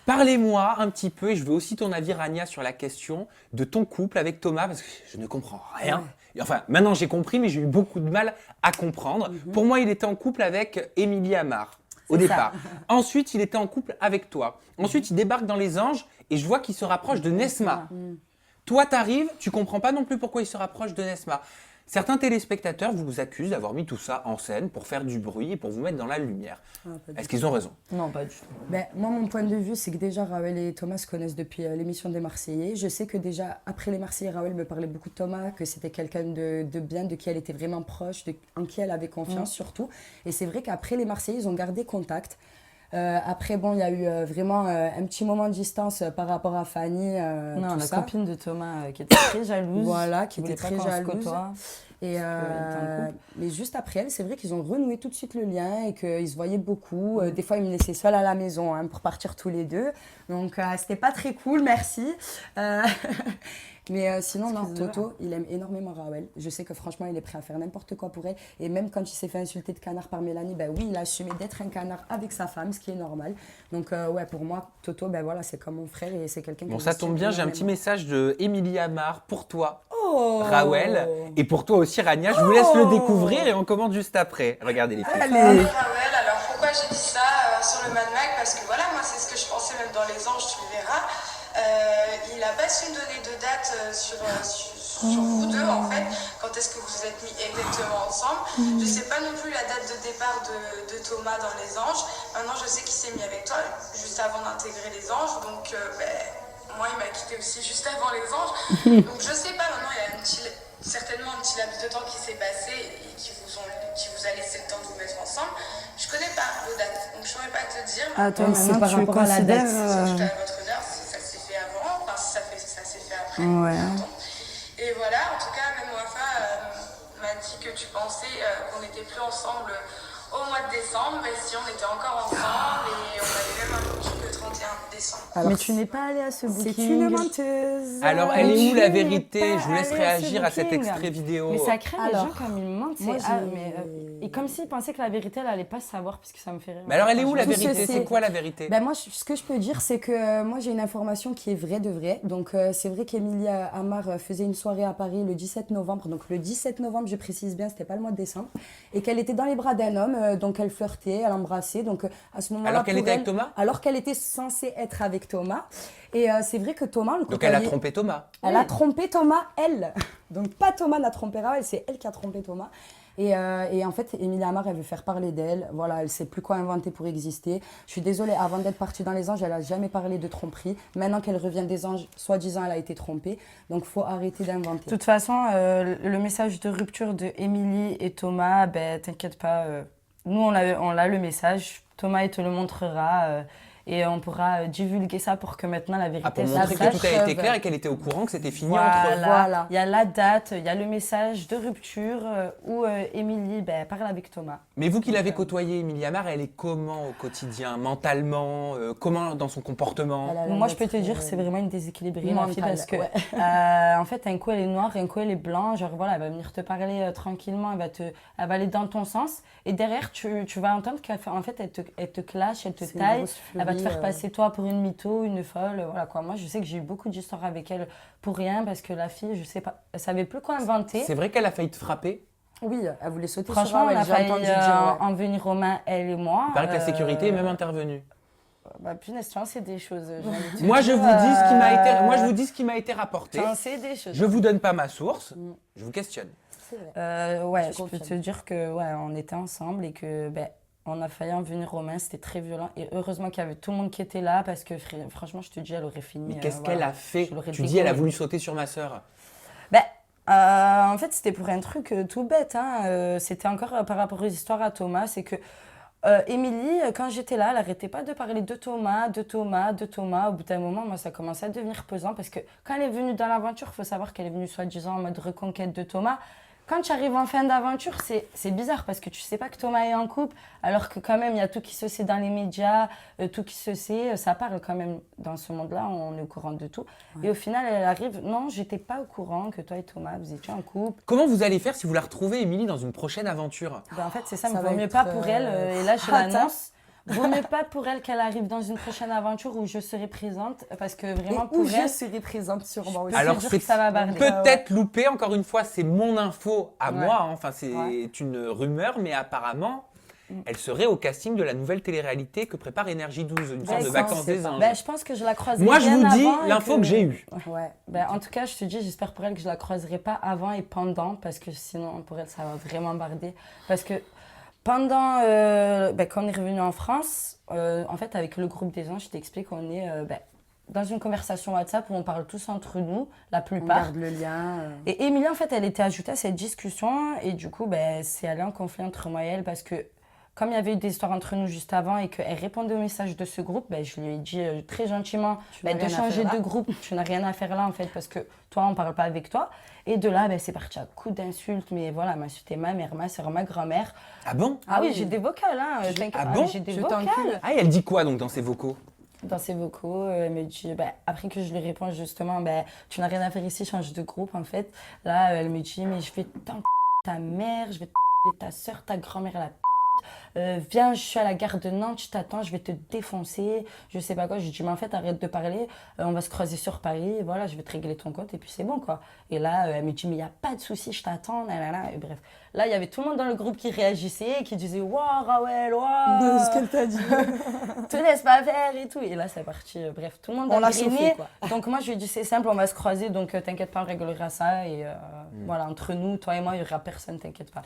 Parlez-moi un petit peu, et je veux aussi ton avis, Rania, sur la question de ton couple avec Thomas, parce que je ne comprends rien. Ouais. Et enfin, maintenant j'ai compris, mais j'ai eu beaucoup de mal à comprendre. Pour moi, il était en couple avec Émilie Amar, au C'est ça. départ. Ensuite, il était en couple avec toi. Ensuite, il débarque dans Les Anges, et je vois qu'il se rapproche de Nesma. Toi, t'arrives, tu comprends pas non plus pourquoi il se rapproche de Nesma. Certains téléspectateurs vous accusent d'avoir mis tout ça en scène pour faire du bruit et pour vous mettre dans la lumière. Ah, pas du Est-ce qu'ils ont raison? Non, pas du tout. Ben, moi, mon point de vue, c'est que déjà, Raoul et Thomas se connaissent depuis l'émission des Marseillais. Je sais que déjà, après les Marseillais, Raoul me parlait beaucoup de Thomas, que c'était quelqu'un de bien, de qui elle était vraiment proche, en qui elle avait confiance surtout. Et c'est vrai qu'après les Marseillais, ils ont gardé contact. Après, bon, il y a eu vraiment un petit moment de distance par rapport à Fanny, Non, tout la ça. copine de Thomas qui était très jalouse. Voilà, qui voulait était pas très qu'on se jalouse. côtoie. Et était en couple. mais juste après elle, c'est vrai qu'ils ont renoué tout de suite le lien et qu'ils se voyaient beaucoup. Des fois, ils me laissaient seule à la maison hein, pour partir tous les deux. Donc, c'était pas très cool, merci. Mais sinon, non, Excuse-moi. Toto, il aime énormément Raoul. Je sais que franchement, il est prêt à faire n'importe quoi pour elle. Et même quand il s'est fait insulter de canard par Mélanie, ben oui, il a assumé d'être un canard avec sa femme, ce qui est normal. Donc, ouais, pour moi, Toto, ben voilà, c'est comme mon frère et c'est quelqu'un Bon, que ça j'estime tombe bien, j'ai un petit énormément. message de Émilie Amar pour toi, Oh Raoul, et pour toi aussi, Rania. Je vous laisse le découvrir et on commente juste après. Regardez les filles. Allez. Raoul, alors pourquoi j'ai dit ça sur le Mad Mag? Parce que voilà, moi c'est ce que je pensais même dans Les Anges, tu le verras. Il n'a pas su me donner de date sur vous deux en fait. Quand est-ce que vous vous êtes mis exactement ensemble? Je sais pas non plus la date de départ de Thomas dans Les Anges. Maintenant je sais qu'il s'est mis avec toi juste avant d'intégrer Les Anges. Donc moi il m'a quitté aussi juste avant Les Anges. Donc je sais pas, maintenant il y a certainement un petit laps de temps qui s'est passé et qui vous a laissé le temps de vous mettre ensemble. Je connais pas vos dates, donc je saurais pas te dire. Ah, toi, Ouais, c'est maintenant, par tu rapport à la considères... date. Tout à votre honneur, si ça s'est fait avant, enfin si ça s'est fait après. Ouais. pardon. Et voilà, en tout cas, même Wafa m'a dit que tu pensais qu'on n'était plus ensemble au mois de décembre, mais si on était encore ensemble et on avait même un booking le 31 décembre. Alors, Mais tu n'es pas allée à ce c'est booking. une menteuse. Alors, elle est où Tu la n'es vérité? pas Je vous laisse allée à ce réagir à cet booking. extrait vidéo. Mais ça crée les Alors, gens comme ils mentent. moi, Et comme s'ils pensaient que la vérité, elle allait pas se savoir, parce que ça me fait rire. Mais alors, elle est où la Tout vérité? ceci- C'est quoi la vérité? Ben moi, ce que je peux dire, c'est que moi, j'ai une information qui est vraie de vrai. Donc, c'est vrai qu'Emilia Amar faisait une soirée à Paris le 17 novembre. Donc, le 17 novembre, je précise bien, c'était pas le mois de décembre. Et qu'elle était dans les bras d'un homme. Donc, elle flirtait, elle embrassait. Donc, à ce moment-là. Alors qu'elle pour était avec elle- Thomas? Alors qu'elle était censée être avec Thomas. Et c'est vrai que Thomas, le Donc, elle a côtoyait- trompé Thomas. Elle a trompé Thomas, elle. Donc pas Thomas n'a trompé Raoul, c'est elle qui a trompé Thomas. Et en fait, Emilia Amar, elle veut faire parler d'elle. Voilà, elle sait plus quoi inventer pour exister. Je suis désolée, avant d'être partie dans les anges, elle a jamais parlé de tromperie. Maintenant qu'elle revient des anges, soi-disant, elle a été trompée. Donc faut arrêter De d'inventer. toute façon, le message de rupture de Émilie et Thomas, ben t'inquiète pas, nous on a le message, Thomas il te le montrera et on pourra divulguer ça pour que maintenant la vérité Ah, pour soit montrer que fraîche. tout a été preuve. clair et qu'elle était au courant que c'était fini entre eux. Voilà. Il y a la date, il y a le message de rupture où Émilie parle avec Thomas. Mais vous qui l'avez côtoyée, Émilie Amar, elle est comment au quotidien, mentalement, comment dans son comportement? Elle a l'air Moi, je peux d'être, te dire, c'est vraiment une déséquilibrée, ma fille, mentale, parce que, ouais. en fait, un coup, elle est noire, un coup, elle est blanche. Genre, voilà, elle va venir te parler tranquillement, elle va aller dans ton sens. Et derrière, tu vas entendre qu'en fait, elle te clash, elle te C'est une taille. grosse Elle va te furie, faire passer toi pour une mytho, une folle, voilà quoi. Moi, je sais que j'ai eu beaucoup d'histoires avec elle pour rien, parce que la fille, je sais pas, elle savait plus quoi inventer. C'est vrai qu'elle a failli te frapper? Oui, elle voulait sauter Franchement, sur on a Raoul, j'ai failli entendu dire, ouais. en venir aux mains, elle et moi. Il paraît que la sécurité est même intervenue. Bah, punaise, tu en sais des choses. j'ai envie de te Moi, je dire, vous dis ce qui m'a été, moi, je vous dis ce qui m'a été rapporté. Tu en sais des choses. Je vous donne pas ma source, je vous questionne. C'est vrai. Ouais, Je je peux te confirme. dire que ouais, on était ensemble et que on a failli en venir aux mains, c'était très violent. Et heureusement qu'il y avait tout le monde qui était là parce que franchement, je te dis, elle aurait fini. Mais qu'est-ce voilà. qu'elle a fait? Je l'aurais Tu dis, elle a dégommée. voulu sauter sur ma sœur. En fait, c'était pour un truc tout bête. Hein. C'était encore par rapport aux histoires à Thomas. C'est que Émilie, quand j'étais là, elle n'arrêtait pas de parler de Thomas, de Thomas, de Thomas. Au bout d'un moment, moi, ça commençait à devenir pesant parce que quand elle est venue dans l'aventure, il faut savoir qu'elle est venue soi-disant en mode reconquête de Thomas. Quand tu arrives en fin d'aventure, c'est bizarre parce que tu sais pas que Thomas est en couple, alors que quand même, il y a tout qui se sait dans les médias, tout qui se sait, ça parle quand même dans ce monde-là, on est au courant de tout. Et au final, elle arrive, non, j'étais pas au courant que toi et Thomas, vous étiez en couple. Comment vous allez faire si vous la retrouvez, Émilie, dans une prochaine aventure? Ben, en fait, c'est ça, Ça mais va vaut mieux être, pas pour elle. Et là, je attends. l'annonce. Vaut mieux pas pour elle qu'elle arrive dans une prochaine aventure où je serai présente, parce que vraiment Et où pour elle, je serai présente sûrement aussi. Alors, dire c'est que ça va barder. peut-être loupé, encore une fois, c'est mon info à Ouais. moi. Hein. Enfin, c'est Ouais. une rumeur, mais apparemment, elle serait au casting de la nouvelle télé-réalité que prépare Énergie 12, une sorte de ça, vacances c'est des pas- anges. Ben, je pense que je la croiserai Moi, je bien vous dis avant et l'info que j'ai eue. Ouais. Ben, en tout cas, je te dis, j'espère pour elle que je la croiserai pas avant et pendant, parce que sinon, pour elle, ça va vraiment barder. Parce que pendant, quand on est revenu en France, en fait, avec le groupe des anges, je t'explique, on est dans une conversation WhatsApp où on parle tous entre nous, la On plupart. garde le lien. Et Émilie, en fait, elle était ajoutée à cette discussion et du coup, c'est allé en conflit entre moi et elle parce que comme il y avait eu des histoires entre nous juste avant et qu'elle répondait aux messages de ce groupe, je lui ai dit très gentiment n'as de rien à changer faire là. de groupe. Tu n'as rien à faire là, en fait, parce que toi, on ne parle pas avec toi. Et de là, c'est parti à coups d'insultes. Mais voilà, elle m'a insulté ma mère, ma soeur, ma grand-mère. Ah bon? Ah oui, oui. j'ai des vocales. Hein, t'inquiète. Ah bon J'ai des Je vocales. t'encule. Ah, et elle dit quoi donc dans ses vocaux? Dans ses vocaux, elle me dit, après que je lui réponds justement, tu n'as rien à faire ici, change de groupe en fait. Là, elle me dit, mais je vais ta mère, je vais ta soeur, ta grand-mère, la viens, je suis à la gare de Nantes, je t'attends, je vais te défoncer, je sais pas quoi. Je lui dis, mais en fait, arrête de parler, on va se croiser sur Paris, voilà, je vais te régler ton compte et puis c'est bon quoi. Et là, elle me dit, mais il n'y a pas de souci, je t'attends, nanana. Et bref, là, il y avait tout le monde dans le groupe qui réagissait, qui disait, waouh, Rawel, waouh, Ce qu'elle t'a dit. te laisse pas faire et tout. Et là, c'est parti, bref, tout le monde On a l'a grainé. chauffé, quoi. Donc moi, je lui ai dit, c'est simple, on va se croiser, donc t'inquiète pas, on réglera ça. Et voilà, entre nous, toi et moi, il n'y aura personne, t'inquiète pas.